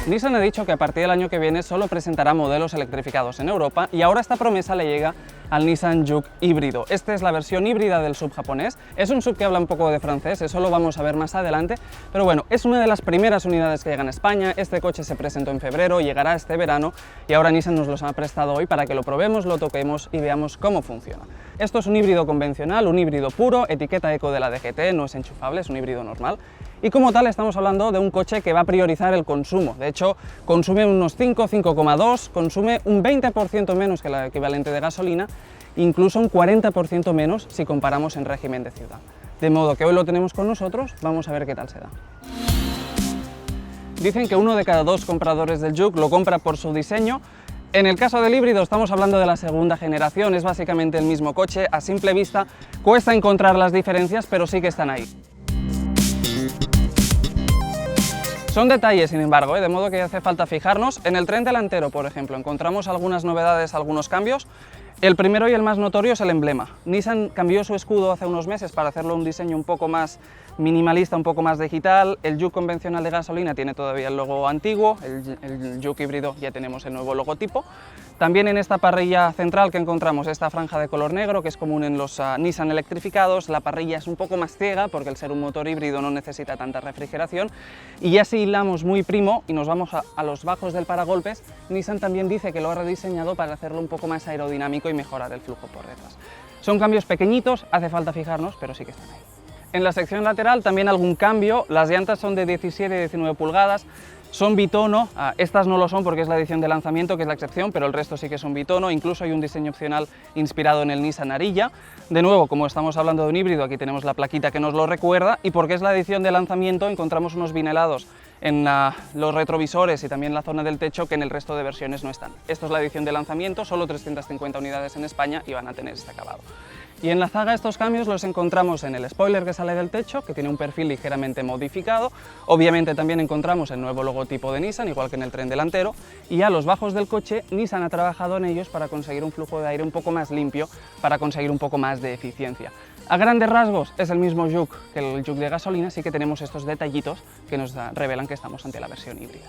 Nissan ha dicho que a partir del año que viene solo presentará modelos electrificados en Europa y ahora esta promesa le llega al Nissan Juke híbrido. Esta es la versión híbrida del SUV japonés. Es un SUV que habla un poco de francés, eso lo vamos a ver más adelante, pero bueno, es una de las primeras unidades que llegan a España. Este coche se presentó en febrero, llegará este verano y ahora Nissan nos los ha prestado hoy para que lo probemos, lo toquemos y veamos cómo funciona. Esto es un híbrido convencional, un híbrido puro, etiqueta eco de la DGT, no es enchufable, es un híbrido normal. Y como tal estamos hablando de un coche que va a priorizar el consumo. De hecho, consume unos 5,2, consume un 20% menos que el equivalente de gasolina, incluso un 40% menos si comparamos en régimen de ciudad. De modo que hoy lo tenemos con nosotros, vamos a ver qué tal se da. Dicen que 1 de cada 2 compradores del Juke lo compra por su diseño. En el caso del híbrido estamos hablando de la segunda generación, es básicamente el mismo coche. A simple vista cuesta encontrar las diferencias, pero sí que están ahí. Son detalles, sin embargo, de modo que hace falta fijarnos. En el tren delantero, por ejemplo, encontramos algunas novedades, algunos cambios. El primero y el más notorio es el emblema. Nissan cambió su escudo hace unos meses para hacerlo un diseño un poco más minimalista, un poco más digital. El Juke convencional de gasolina tiene todavía el logo antiguo, el Juke híbrido ya tenemos el nuevo logotipo. También en esta parrilla central que encontramos esta franja de color negro, que es común en los Nissan electrificados. La parrilla es un poco más ciega porque al ser un motor híbrido no necesita tanta refrigeración. Y ya si hilamos muy primo y nos vamos a los bajos del paragolpes, Nissan también dice que lo ha rediseñado para hacerlo un poco más aerodinámico y mejorar el flujo por detrás. Son cambios pequeñitos, hace falta fijarnos, pero sí que están ahí. En la sección lateral también algún cambio. Las llantas son de 17 y 19 pulgadas, son bitono. Estas no lo son porque es la edición de lanzamiento, que es la excepción, pero el resto sí que son bitono. Incluso hay un diseño opcional inspirado en el Nissan Ariya. De nuevo, como estamos hablando de un híbrido, aquí tenemos la plaquita que nos lo recuerda, y porque es la edición de lanzamiento encontramos unos vinelados en los retrovisores y también en la zona del techo que en el resto de versiones no están. Esto es la edición de lanzamiento, solo 350 unidades en España y van a tener este acabado. Y en la zaga estos cambios los encontramos en el spoiler que sale del techo, que tiene un perfil ligeramente modificado. Obviamente también encontramos el nuevo logotipo de Nissan, igual que en el tren delantero. Y a los bajos del coche, Nissan ha trabajado en ellos para conseguir un flujo de aire un poco más limpio, para conseguir un poco más de eficiencia. A grandes rasgos es el mismo Juke que el Juke de gasolina, así que tenemos estos detallitos que nos revelan que estamos ante la versión híbrida.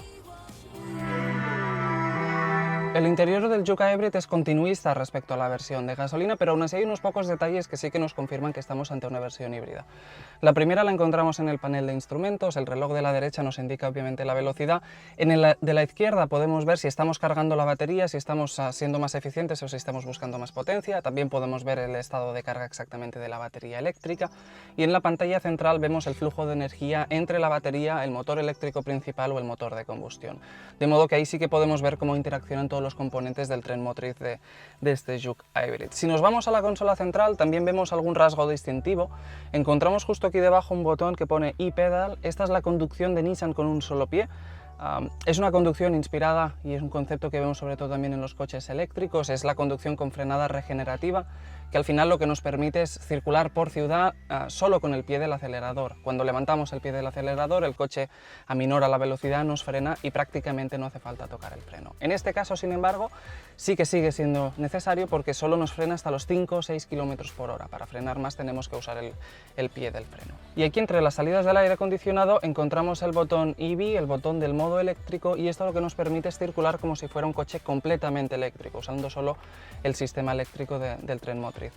El interior del Juke Hybrid es continuista respecto a la versión de gasolina, pero aún así hay unos pocos detalles que sí que nos confirman que estamos ante una versión híbrida. La primera la encontramos en el panel de instrumentos. El reloj de la derecha nos indica obviamente la velocidad. En el de la izquierda podemos ver si estamos cargando la batería, si estamos siendo más eficientes o si estamos buscando más potencia. También podemos ver el estado de carga exactamente de la batería eléctrica. Y en la pantalla central vemos el flujo de energía entre la batería, el motor eléctrico principal o el motor de combustión. De modo que ahí sí que podemos ver cómo interaccionan todos los componentes del tren motriz de este Juke Hybrid. Si nos vamos a la consola central también vemos algún rasgo distintivo. Encontramos justo aquí debajo un botón que pone e-pedal. Esta es la conducción de Nissan con un solo pie. Es una conducción inspirada y es un concepto que vemos sobre todo también en los coches eléctricos. Es la conducción con frenada regenerativa, que al final lo que nos permite es circular por ciudad solo con el pie del acelerador. Cuando levantamos el pie del acelerador, el coche aminora la velocidad, nos frena y prácticamente no hace falta tocar el freno. En este caso, sin embargo, sí que sigue siendo necesario porque solo nos frena hasta los 5 o 6 km por hora. Para frenar más tenemos que usar el pie del freno. Y aquí entre las salidas del aire acondicionado encontramos el botón EV, el botón del modo eléctrico, y esto lo que nos permite es circular como si fuera un coche completamente eléctrico, usando solo el sistema eléctrico del tren motriz.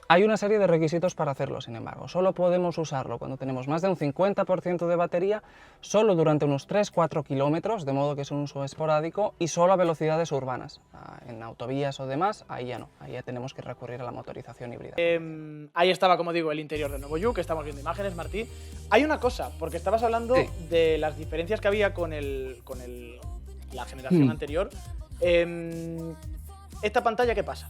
Hay una serie de requisitos para hacerlo, sin embargo. Solo podemos usarlo cuando tenemos más de un 50% de batería, solo durante unos 3-4 kilómetros, de modo que es un uso esporádico, y solo a velocidades urbanas. En autovías o demás, ahí ya no, ahí ya tenemos que recurrir a la motorización híbrida. Ahí estaba, como digo, el interior del nuevo Juke, estamos viendo imágenes, Martí. Hay una cosa, porque estabas hablando de las diferencias que había con la generación anterior. ¿Esta pantalla qué pasa?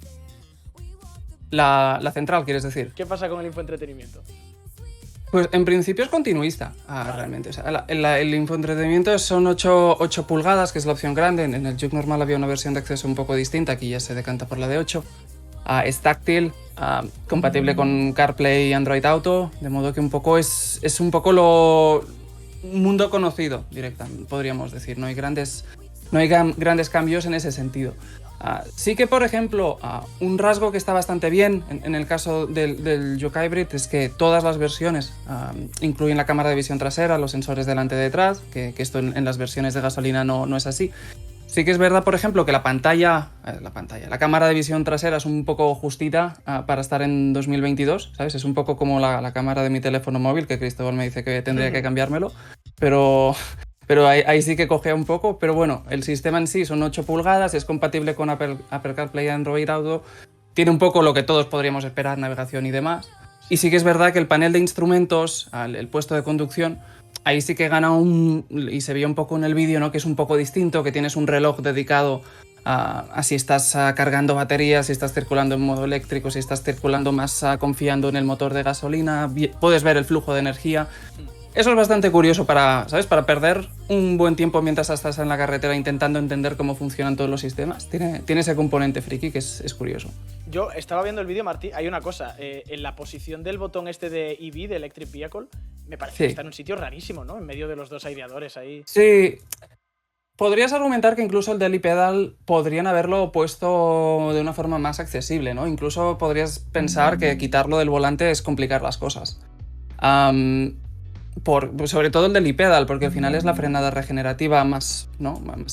La central, ¿quieres decir? ¿Qué pasa con el infoentretenimiento? Pues en principio es continuista, realmente. O sea, el infoentretenimiento son 8 pulgadas, que es la opción grande. En el Juke normal había una versión de acceso un poco distinta, aquí ya se decanta por la de 8. Es táctil, compatible con CarPlay y Android Auto, de modo que un poco es un poco lo mundo conocido, directamente, podríamos decir. No hay grandes cambios en ese sentido. Sí que, por ejemplo, un rasgo que está bastante bien en el caso del Juke Hybrid es que todas las versiones incluyen la cámara de visión trasera, los sensores delante y detrás, que esto en las versiones de gasolina no es así. Sí que es verdad, por ejemplo, que la cámara de visión trasera es un poco justita para estar en 2022, ¿sabes? Es un poco como la cámara de mi teléfono móvil, que Cristóbal me dice que tendría que cambiármelo, pero ahí sí que cogea un poco. Pero bueno, el sistema en sí son 8 pulgadas, es compatible con Apple CarPlay y Android Auto, tiene un poco lo que todos podríamos esperar, navegación y demás. Y sí que es verdad que el panel de instrumentos, el puesto de conducción, ahí sí que gana y se veía un poco en el vídeo, ¿no? Que es un poco distinto, que tienes un reloj dedicado a si estás cargando baterías, si estás circulando en modo eléctrico, si estás circulando más confiando en el motor de gasolina, puedes ver el flujo de energía. Eso es bastante curioso ¿sabes? Para perder un buen tiempo mientras estás en la carretera intentando entender cómo funcionan todos los sistemas. Tiene ese componente friki que es curioso. Yo estaba viendo el vídeo, Martí, hay una cosa. En la posición del botón este de EV, de Electric Vehicle, me parece que está en un sitio rarísimo, ¿no? En medio de los dos aireadores ahí. Sí. Podrías argumentar que incluso el del iPedal podrían haberlo puesto de una forma más accesible, ¿no? Incluso podrías pensar que quitarlo del volante es complicar las cosas. Sobre todo el del iPedal, porque al final es la frenada regenerativa más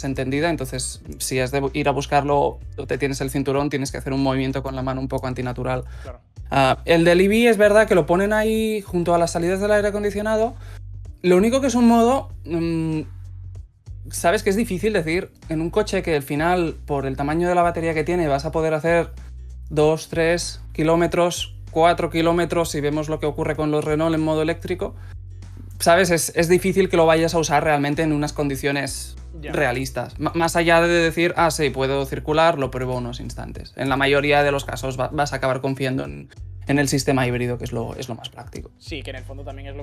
entendida, entonces si has de ir a buscarlo o te tienes el cinturón, tienes que hacer un movimiento con la mano un poco antinatural. Claro. El del EV es verdad que lo ponen ahí junto a las salidas del aire acondicionado, lo único que es un modo... sabes que es difícil decir en un coche que al final, por el tamaño de la batería que tiene, vas a poder hacer 2, 3 kilómetros, 4 kilómetros, si vemos lo que ocurre con los Renault en modo eléctrico. ¿Sabes? Es difícil que lo vayas a usar realmente en unas condiciones realistas. Más allá de decir, sí, puedo circular, lo pruebo unos instantes. En la mayoría de los casos vas a acabar confiando en el sistema híbrido, que es lo más práctico. Sí, que en el fondo también es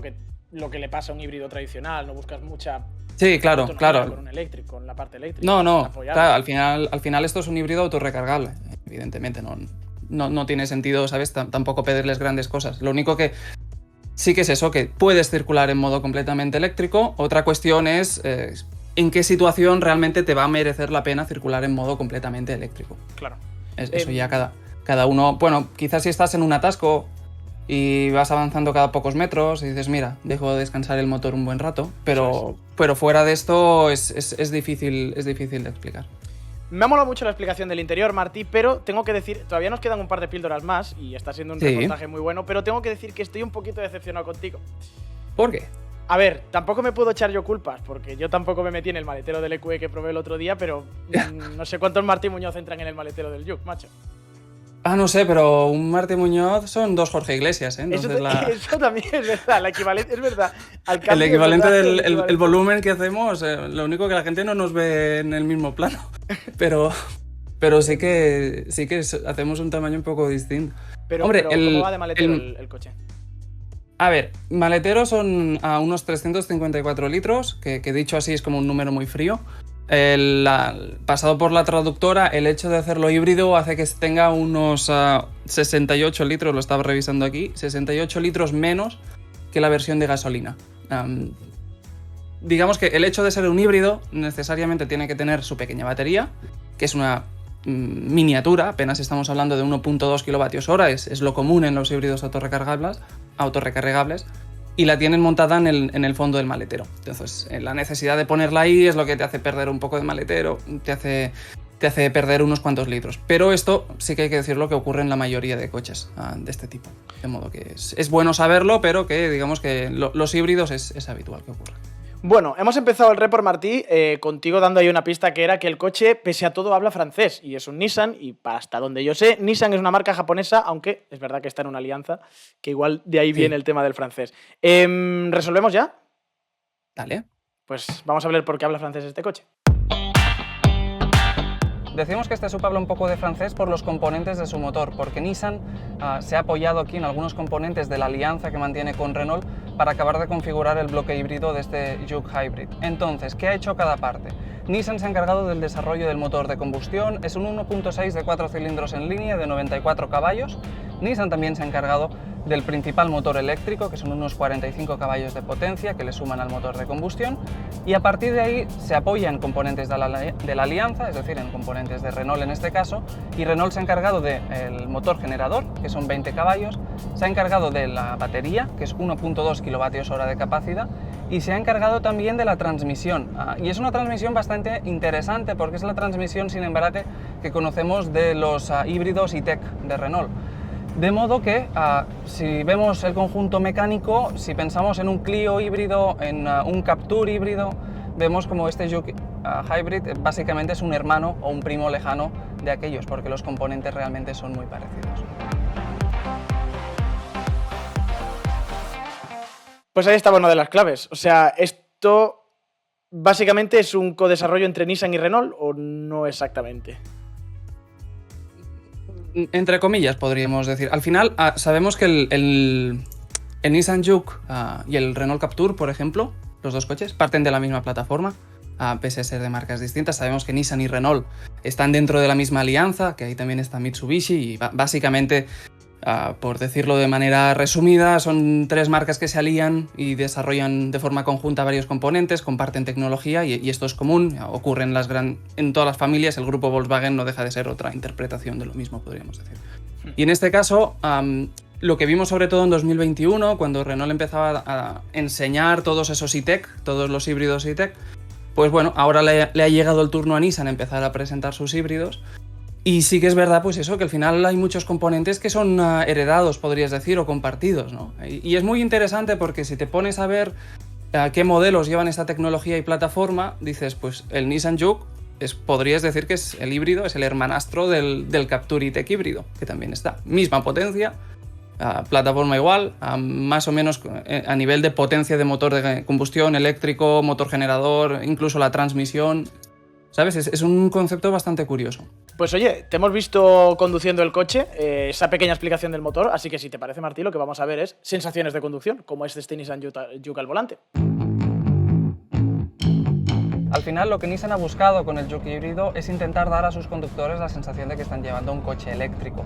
lo que le pasa a un híbrido tradicional. No buscas mucha... Sí, claro. Con un eléctrico, con la parte eléctrica. No. Claro, al final esto es un híbrido autorrecargable. Evidentemente, no tiene sentido, ¿sabes? Tampoco pedirles grandes cosas. Lo único que... Sí que es eso, que puedes circular en modo completamente eléctrico. Otra cuestión es en qué situación realmente te va a merecer la pena circular en modo completamente eléctrico. Claro. Eso ya cada uno... Bueno, quizás si estás en un atasco y vas avanzando cada pocos metros y dices, mira, dejo descansar el motor un buen rato, pero fuera de esto es difícil de explicar. Me ha molado mucho la explicación del interior, Martí, pero tengo que decir, todavía nos quedan un par de píldoras más y está siendo un reportaje muy bueno, pero tengo que decir que estoy un poquito decepcionado contigo. ¿Por qué? A ver, tampoco me puedo echar yo culpas, porque yo tampoco me metí en el maletero del EQE que probé el otro día, pero no sé cuántos Martí Muñoz entran en el maletero del Juke, macho. No sé, pero un Martí Muñoz son 2 Jorge Iglesias, ¿eh? Entonces eso también es verdad, es verdad. El equivalente del volumen que hacemos, lo único que la gente no nos ve en el mismo plano, pero sí que hacemos un tamaño un poco distinto. Pero ¿cómo va de maletero el coche? A ver, maletero son a unos 354 litros, que dicho así es como un número muy frío. Pasado por la traductora, el hecho de hacerlo híbrido hace que tenga unos 68 litros, lo estaba revisando aquí, 68 litros menos que la versión de gasolina. Digamos que el hecho de ser un híbrido necesariamente tiene que tener su pequeña batería, que es una miniatura, apenas estamos hablando de 1.2 kWh, es lo común en los híbridos autorrecargables, y la tienen montada en el fondo del maletero. Entonces, la necesidad de ponerla ahí es lo que te hace perder un poco de maletero, te hace perder unos cuantos litros. Pero esto sí que hay que decirlo que ocurre en la mayoría de coches de este tipo. De modo que es bueno saberlo, pero que digamos que los híbridos es habitual que ocurra. Bueno, hemos empezado el report, Martí, contigo dando ahí una pista que era que el coche, pese a todo, habla francés. Y es un Nissan, y hasta donde yo sé, Nissan es una marca japonesa, aunque es verdad que está en una alianza, que igual de ahí viene el tema del francés. ¿Resolvemos ya? Dale. Pues vamos a ver por qué habla francés este coche. Decimos que este SUV habla un poco de francés por los componentes de su motor, porque Nissan se ha apoyado aquí en algunos componentes de la alianza que mantiene con Renault para acabar de configurar el bloque híbrido de este Juke Hybrid. Entonces, ¿qué ha hecho cada parte? Nissan se ha encargado del desarrollo del motor de combustión, es un 1.6 de 4 cilindros en línea de 94 caballos, Nissan también se ha encargado del principal motor eléctrico, que son unos 45 caballos de potencia que le suman al motor de combustión, y a partir de ahí se apoya en componentes de la alianza, es decir, en componentes de Renault en este caso, y Renault se ha encargado del motor generador, que son 20 caballos, se ha encargado de la batería, que es 1.2 kWh de capacidad, y se ha encargado también de la transmisión. Y es una transmisión bastante interesante porque es la transmisión sin embrague que conocemos de los híbridos e-tech de Renault. De modo que, si vemos el conjunto mecánico, si pensamos en un Clio híbrido, en un Captur híbrido, vemos como este Juke Hybrid básicamente es un hermano o un primo lejano de aquellos, porque los componentes realmente son muy parecidos. Pues ahí estaba una de las claves. O sea, ¿esto básicamente es un codesarrollo entre Nissan y Renault o no exactamente? Entre comillas, podríamos decir. Al final, sabemos que el Nissan Juke y el Renault Captur, por ejemplo, los dos coches, parten de la misma plataforma, pese a ser de marcas distintas. Sabemos que Nissan y Renault están dentro de la misma alianza, que ahí también está Mitsubishi, y básicamente, por decirlo de manera resumida, son tres marcas que se alían y desarrollan de forma conjunta varios componentes, comparten tecnología y esto es común, ocurre en todas las familias. El grupo Volkswagen no deja de ser otra interpretación de lo mismo, podríamos decir. Y en este caso, lo que vimos sobre todo en 2021, cuando Renault empezaba a enseñar todos esos e-tech, todos los híbridos e-tech, pues bueno, ahora le ha llegado el turno a Nissan a empezar a presentar sus híbridos. Y sí que es verdad, pues eso, que al final hay muchos componentes que son heredados, podrías decir, o compartidos, ¿no? Y es muy interesante porque si te pones a ver qué modelos llevan esta tecnología y plataforma, dices, pues el Nissan Juke podrías decir que es el híbrido, es el hermanastro del Captur e-tech híbrido, que también está. Misma potencia, plataforma igual, más o menos a nivel de potencia de motor de combustión, eléctrico, motor generador, incluso la transmisión. ¿Sabes? Es un concepto bastante curioso. Pues oye, te hemos visto conduciendo el coche, esa pequeña explicación del motor, así que si te parece, Martí, lo que vamos a ver es sensaciones de conducción, como es este Nissan Juke al volante. Al final, lo que Nissan ha buscado con el Juke híbrido es intentar dar a sus conductores la sensación de que están llevando un coche eléctrico.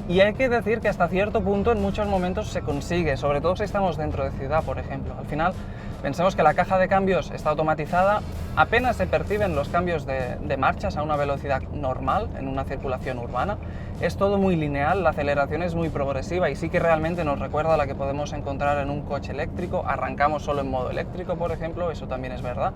Y hay que decir que hasta cierto punto en muchos momentos se consigue, sobre todo si estamos dentro de ciudad, por ejemplo. Al final, pensemos que la caja de cambios está automatizada, apenas se perciben los cambios de marchas a una velocidad normal en una circulación urbana. Es todo muy lineal, la aceleración es muy progresiva y sí que realmente nos recuerda a la que podemos encontrar en un coche eléctrico. Arrancamos solo en modo eléctrico, por ejemplo, eso también es verdad.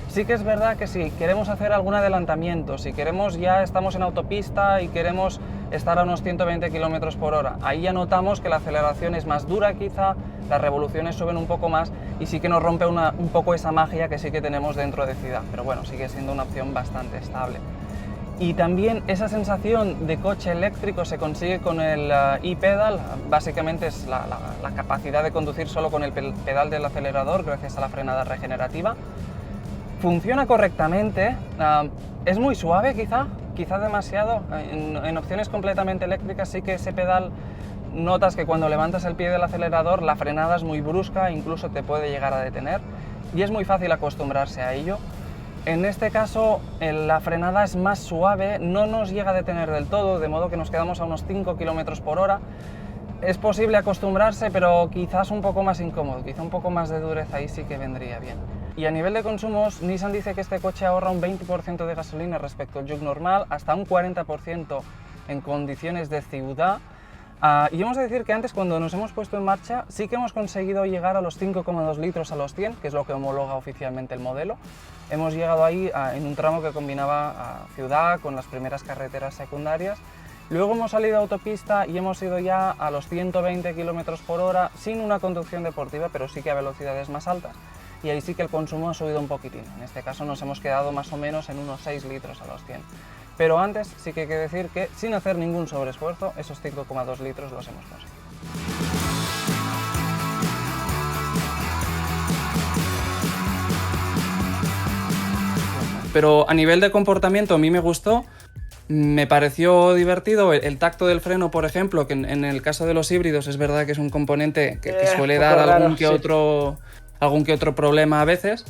Sí que es verdad que si queremos hacer algún adelantamiento, si queremos ya estamos en autopista y queremos estar a unos 120 km por hora, ahí ya notamos que la aceleración es más dura quizá, las revoluciones suben un poco más y sí que nos rompe un poco esa magia que sí que tenemos dentro de ciudad, pero bueno, sigue siendo una opción bastante estable. Y también esa sensación de coche eléctrico se consigue con el e-pedal, básicamente es la capacidad de conducir solo con el pedal del acelerador gracias a la frenada regenerativa. Funciona correctamente, es muy suave quizá demasiado, en opciones completamente eléctricas sí que ese pedal notas que cuando levantas el pie del acelerador la frenada es muy brusca, incluso te puede llegar a detener y es muy fácil acostumbrarse a ello. En este caso la frenada es más suave, no nos llega a detener del todo, de modo que nos quedamos a unos 5 km por hora. Es posible acostumbrarse, pero quizás un poco más incómodo, quizá un poco más de dureza ahí sí que vendría bien. Y a nivel de consumos, Nissan dice que este coche ahorra un 20% de gasolina respecto al Juke normal, hasta un 40% en condiciones de ciudad. Y hemos de decir que antes, cuando nos hemos puesto en marcha, sí que hemos conseguido llegar a los 5,2 litros a los 100, que es lo que homologa oficialmente el modelo. Hemos llegado ahí en un tramo que combinaba ciudad con las primeras carreteras secundarias. Luego hemos salido a autopista y hemos ido ya a los 120 km por hora sin una conducción deportiva, pero sí que a velocidades más altas. Y ahí sí que el consumo ha subido un poquitín. En este caso nos hemos quedado más o menos en unos 6 litros a los 100. Pero antes sí que hay que decir que sin hacer ningún sobreesfuerzo, esos 5,2 litros los hemos conseguido. Pero a nivel de comportamiento a mí me gustó, me pareció divertido el tacto del freno, por ejemplo, que en el caso de los híbridos es verdad que es un componente que suele dar raro, algún que otro problema a veces.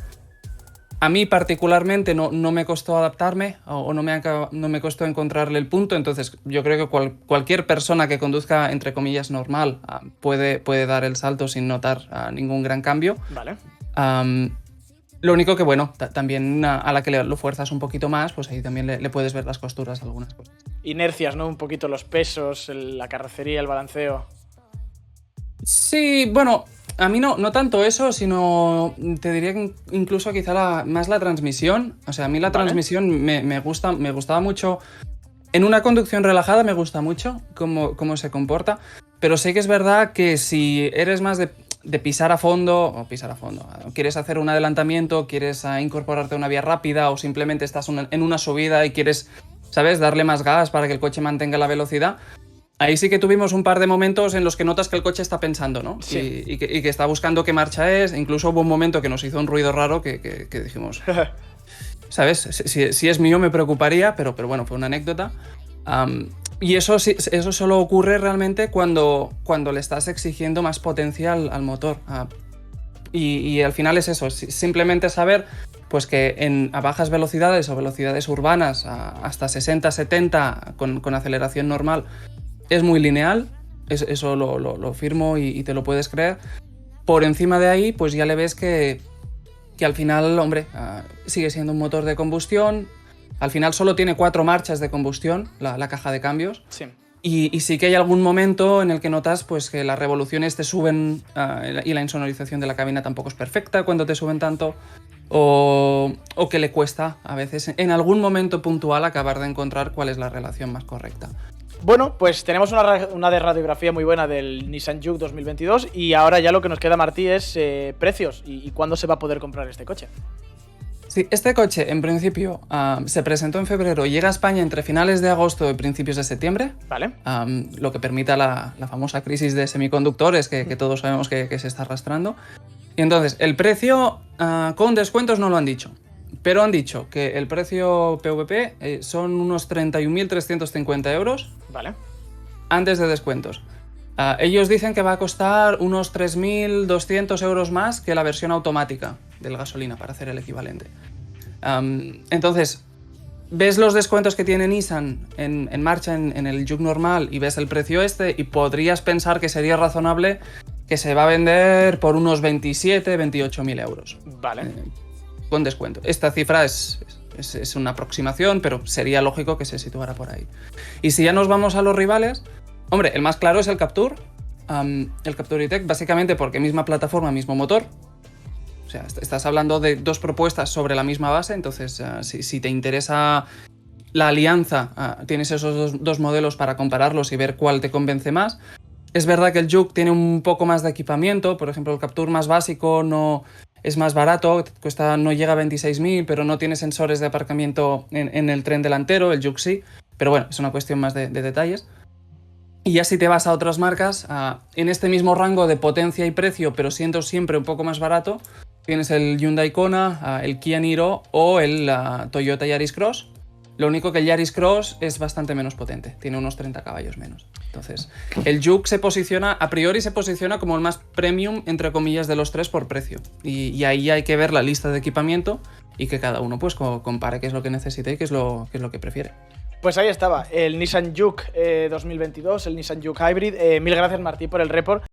A mí particularmente no me costó adaptarme o no me costó encontrarle el punto, entonces yo creo que cualquier persona que conduzca, entre comillas, normal, puede dar el salto sin notar ningún gran cambio. Vale. Lo único que, bueno, también a la que lo fuerzas un poquito más, pues ahí también le puedes ver las costuras a algunas cosas. Inercias, ¿no? Un poquito los pesos, la carrocería, el balanceo. Sí, bueno, a mí no tanto eso, sino te diría que incluso quizá más la transmisión. O sea, a mí la transmisión me gustaba mucho. En una conducción relajada me gusta mucho cómo se comporta, pero sí que es verdad que si eres más de pisar a fondo, quieres hacer un adelantamiento, quieres incorporarte a una vía rápida o simplemente estás en una subida y quieres, ¿sabes?, darle más gas para que el coche mantenga la velocidad. Ahí sí que tuvimos un par de momentos en los que notas que el coche está pensando, ¿no? Sí. Y que está buscando qué marcha es. Incluso hubo un momento que nos hizo un ruido raro que dijimos, ¿sabes? Si es mío me preocuparía, pero bueno, fue una anécdota. Y eso solo ocurre realmente cuando le estás exigiendo más potencia al motor. Y al final es eso, simplemente saber pues que a bajas velocidades o velocidades urbanas, hasta 60, 70 con aceleración normal, es muy lineal, eso lo firmo y te lo puedes creer. Por encima de ahí, pues ya le ves que al final, hombre, sigue siendo un motor de combustión. Al final solo tiene 4 marchas de combustión, la caja de cambios. Sí. Y sí que hay algún momento en el que notas pues, que las revoluciones te suben y la insonorización de la cabina tampoco es perfecta cuando te suben tanto. O que le cuesta a veces en algún momento puntual acabar de encontrar cuál es la relación más correcta. Bueno, pues tenemos una de radiografía muy buena del Nissan Juke 2022 y ahora ya lo que nos queda, Martí, es precios y cuándo se va a poder comprar este coche. Sí, este coche en principio se presentó en febrero y llega a España entre finales de agosto y principios de septiembre. Vale. Lo que permita la famosa crisis de semiconductores que todos sabemos que se está arrastrando. Y entonces, el precio con descuentos no lo han dicho, pero han dicho que el precio PVP son unos 31.350 euros. Vale. Antes de descuentos. Ellos dicen que va a costar unos 3.200 euros más que la versión automática del gasolina, para hacer el equivalente. Entonces, ves los descuentos que tiene Nissan en marcha en el Juke normal y ves el precio y podrías pensar que sería razonable que se va a vender por unos 27, 28.000 euros. Vale. Con descuento. Esta cifra es una aproximación, pero sería lógico que se situara por ahí. Y si ya nos vamos a los rivales, hombre, el más claro es el Captur. El Captur E-Tech, básicamente porque misma plataforma, mismo motor. O sea, estás hablando de 2 propuestas sobre la misma base, entonces si te interesa la alianza, tienes esos dos modelos para compararlos y ver cuál te convence más. Es verdad que el Juke tiene un poco más de equipamiento, por ejemplo, el Captur más básico no es más barato, no llega a 26.000, pero no tiene sensores de aparcamiento en el tren delantero, el Juke sí, pero bueno, es una cuestión más de detalles. Y ya si te vas a otras marcas, en este mismo rango de potencia y precio, pero siendo siempre un poco más barato, tienes el Hyundai Kona, el Kia Niro o el Toyota Yaris Cross. Lo único que el Yaris Cross es bastante menos potente, tiene unos 30 caballos menos. Entonces, el Juke a priori se posiciona como el más premium, entre comillas, de los 3 por precio. Y ahí hay que ver la lista de equipamiento y que cada uno pues compare qué es lo que necesita y qué es lo que prefiere. Pues ahí estaba, el Nissan Juke 2022, el Nissan Juke Hybrid. Mil gracias, Martí, por el report.